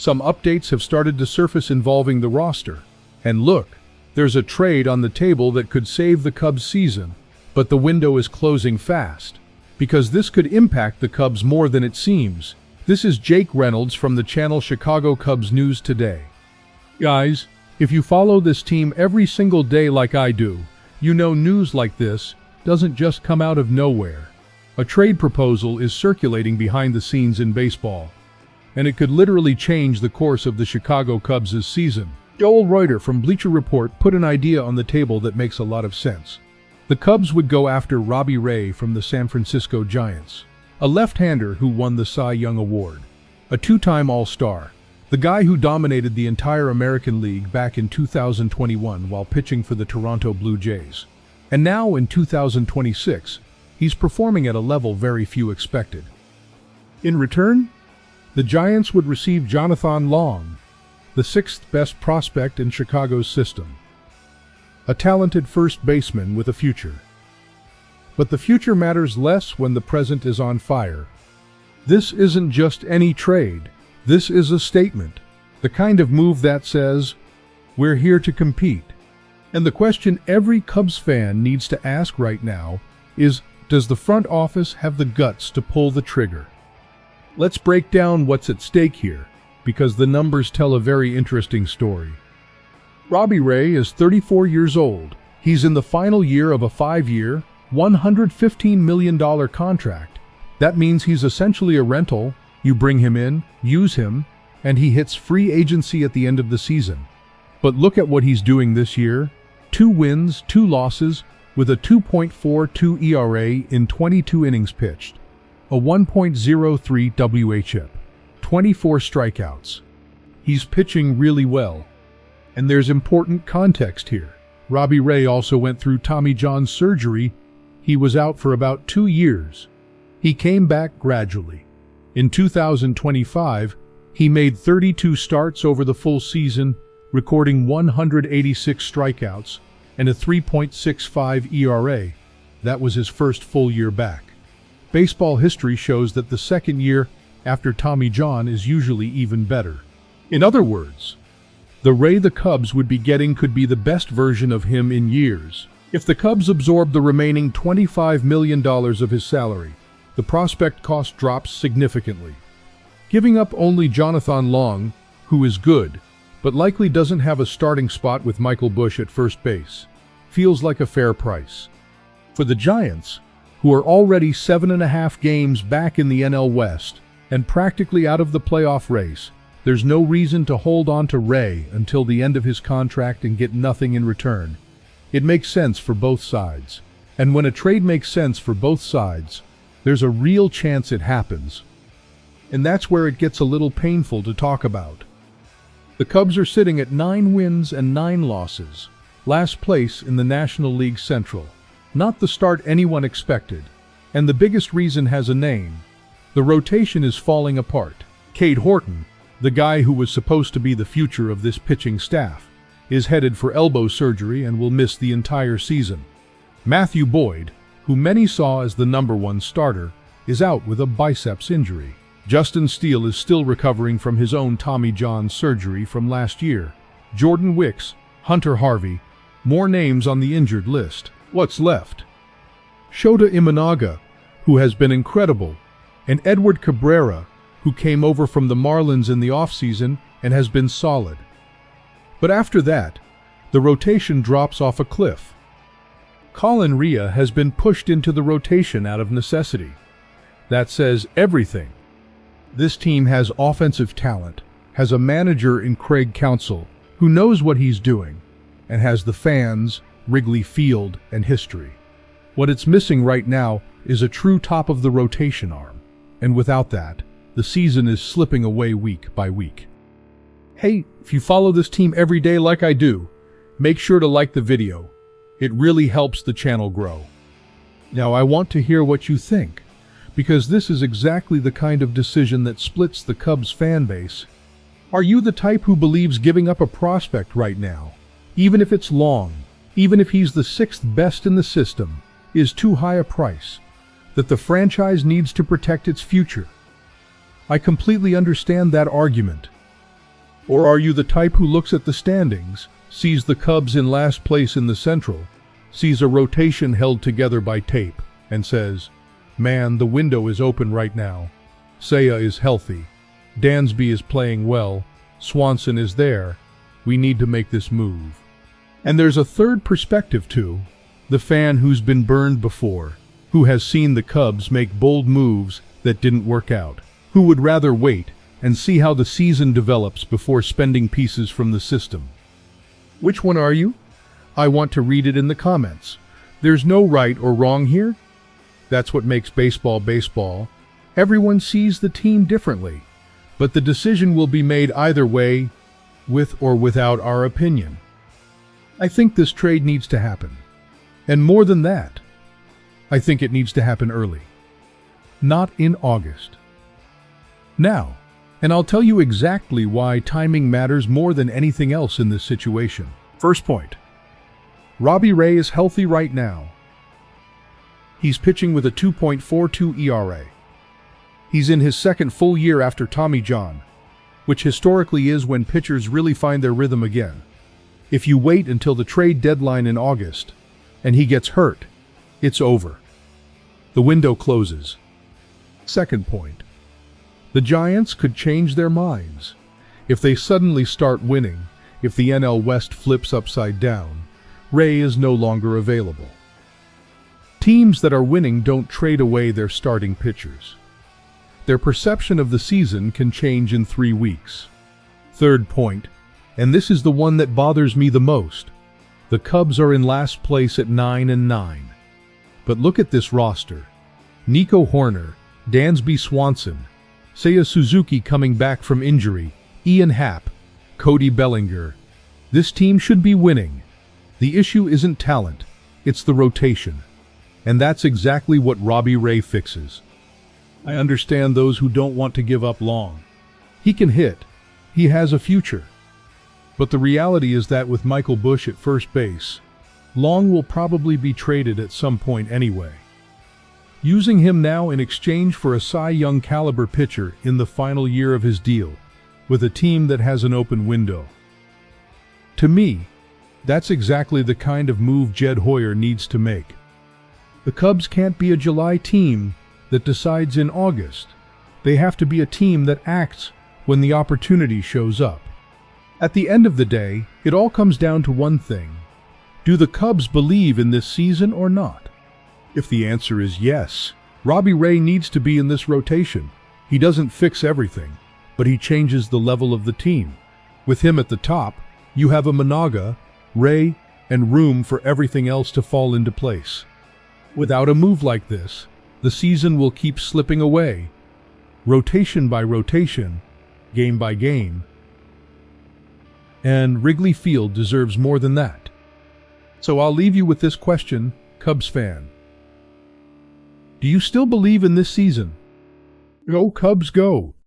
some updates have started to surface involving the roster. And look, there's a trade on the table that could save the Cubs' season, but the window is closing fast, because this could impact the Cubs more than it seems. This is Jake Reynolds from the channel Chicago Cubs News Today. Guys, if you follow this team every single day like I do, you know news like this doesn't just come out of nowhere. A trade proposal is circulating behind the scenes in baseball, and it could literally change the course of the Chicago Cubs' season. Joel Reuter from Bleacher Report put an idea on the table that makes a lot of sense. The Cubs would go after Robbie Ray from the San Francisco Giants, a left-hander who won the Cy Young Award, a two-time All-Star, the guy who dominated the entire American League back in 2021 while pitching for the Toronto Blue Jays. And now in 2026, he's performing at a level very few expected. In return, the Giants would receive Jonathan Long, the sixth best prospect in Chicago's system, a talented first baseman with a future. But the future matters less when the present is on fire. This isn't just any trade. This is a statement, the kind of move that says, we're here to compete. And the question every Cubs fan needs to ask right now is, does the front office have the guts to pull the trigger? Let's break down what's at stake here, because the numbers tell a very interesting story. Robbie Ray is 34 years old. He's in the final year of a 5-year, $115 million contract. That means he's essentially a rental. You bring him in, use him, and he hits free agency at the end of the season. But look at what he's doing this year. 2 wins, 2 losses, with a 2.42 ERA in 22 innings pitched, a 1.03 WHIP, 24 strikeouts. He's pitching really well. And there's important context here. Robbie Ray also went through Tommy John surgery. He was out for about 2 years. He came back gradually. In 2025, he made 32 starts over the full season, recording 186 strikeouts and a 3.65 ERA. That was his first full year back. Baseball history shows that the second year after Tommy John is usually even better. In other words, the Ray the Cubs would be getting could be the best version of him in years. If the Cubs absorb the remaining $25 million of his salary, the prospect cost drops significantly. Giving up only Jonathan Long, who is good, but likely doesn't have a starting spot with Michael Busch at first base, feels like a fair price. For the Giants, who are already 7.5 games back in the NL West and practically out of the playoff race, there's no reason to hold on to Ray until the end of his contract and get nothing in return. It makes sense for both sides. And when a trade makes sense for both sides, there's a real chance it happens. And that's where it gets a little painful to talk about. The Cubs are sitting at 9 wins and 9 losses, last place in the National League Central. Not the start anyone expected. And the biggest reason has a name. The rotation is falling apart. Cade Horton, the guy who was supposed to be the future of this pitching staff, is headed for elbow surgery and will miss the entire season. Matthew Boyd, who many saw as the #1 starter, is out with a biceps injury. Justin Steele is still recovering from his own Tommy John surgery from last year. Jordan Wicks, Hunter Harvey, more names on the injured list. What's left? Shota Imanaga, who has been incredible, and Edward Cabrera, who came over from the Marlins in the offseason and has been solid. But after that, the rotation drops off a cliff. Colin Rea has been pushed into the rotation out of necessity. That says everything. This team has offensive talent, has a manager in Craig Counsell who knows what he's doing, and has the fans, Wrigley Field, and history. What it's missing right now is a true top-of-the-rotation arm, and without that, the season is slipping away week by week. Hey, if you follow this team every day like I do, make sure to like the video. It really helps the channel grow. Now I want to hear what you think, because this is exactly the kind of decision that splits the Cubs fan base. Are you the type who believes giving up a prospect right now, even if it's Long, even if he's the 6th best in the system, is too high a price, that the franchise needs to protect its future? I completely understand that argument. Or are you the type who looks at the standings, sees the Cubs in last place in the Central, sees a rotation held together by tape, and says, "Man, the window is open right now. Seiya is healthy. Dansby is playing well. Swanson is there. We need to make this move." And there's a third perspective too, the fan who's been burned before, who has seen the Cubs make bold moves that didn't work out, who would rather wait and see how the season develops before spending pieces from the system. Which one are you? I want to read it in the comments. There's no right or wrong here. That's what makes baseball baseball. Everyone sees the team differently, but the decision will be made either way, with or without our opinion. I think this trade needs to happen. And more than that, I think it needs to happen early. Not in August. Now, and I'll tell you exactly why timing matters more than anything else in this situation. First point. Robbie Ray is healthy right now. He's pitching with a 2.42 ERA. He's in his second full year after Tommy John, which historically is when pitchers really find their rhythm again. If you wait until the trade deadline in August, and he gets hurt, it's over. The window closes. Second point. The Giants could change their minds. If they suddenly start winning, if the NL West flips upside down, Ray is no longer available. Teams that are winning don't trade away their starting pitchers. Their perception of the season can change in 3 weeks. Third point, and this is the one that bothers me the most. The Cubs are in last place at 9-9. But look at this roster. Nico Horner, Dansby Swanson, Seiya Suzuki coming back from injury, Ian Happ, Cody Bellinger. This team should be winning. The issue isn't talent, it's the rotation. And that's exactly what Robbie Ray fixes. I understand those who don't want to give up Long. He can hit. He has a future. But the reality is that with Michael Busch at first base, Long will probably be traded at some point anyway. Using him now in exchange for a Cy Young caliber pitcher in the final year of his deal, with a team that has an open window. To me, that's exactly the kind of move Jed Hoyer needs to make. The Cubs can't be a July team that decides in August. They have to be a team that acts when the opportunity shows up. At the end of the day, it all comes down to one thing. Do the Cubs believe in this season or not? If the answer is yes, Robbie Ray needs to be in this rotation. He doesn't fix everything, but he changes the level of the team. With him at the top, you have a Managa, Ray, and room for everything else to fall into place. Without a move like this, the season will keep slipping away, rotation by rotation, game by game. And Wrigley Field deserves more than that. So I'll leave you with this question, Cubs fan. Do you still believe in this season? Go Cubs, go!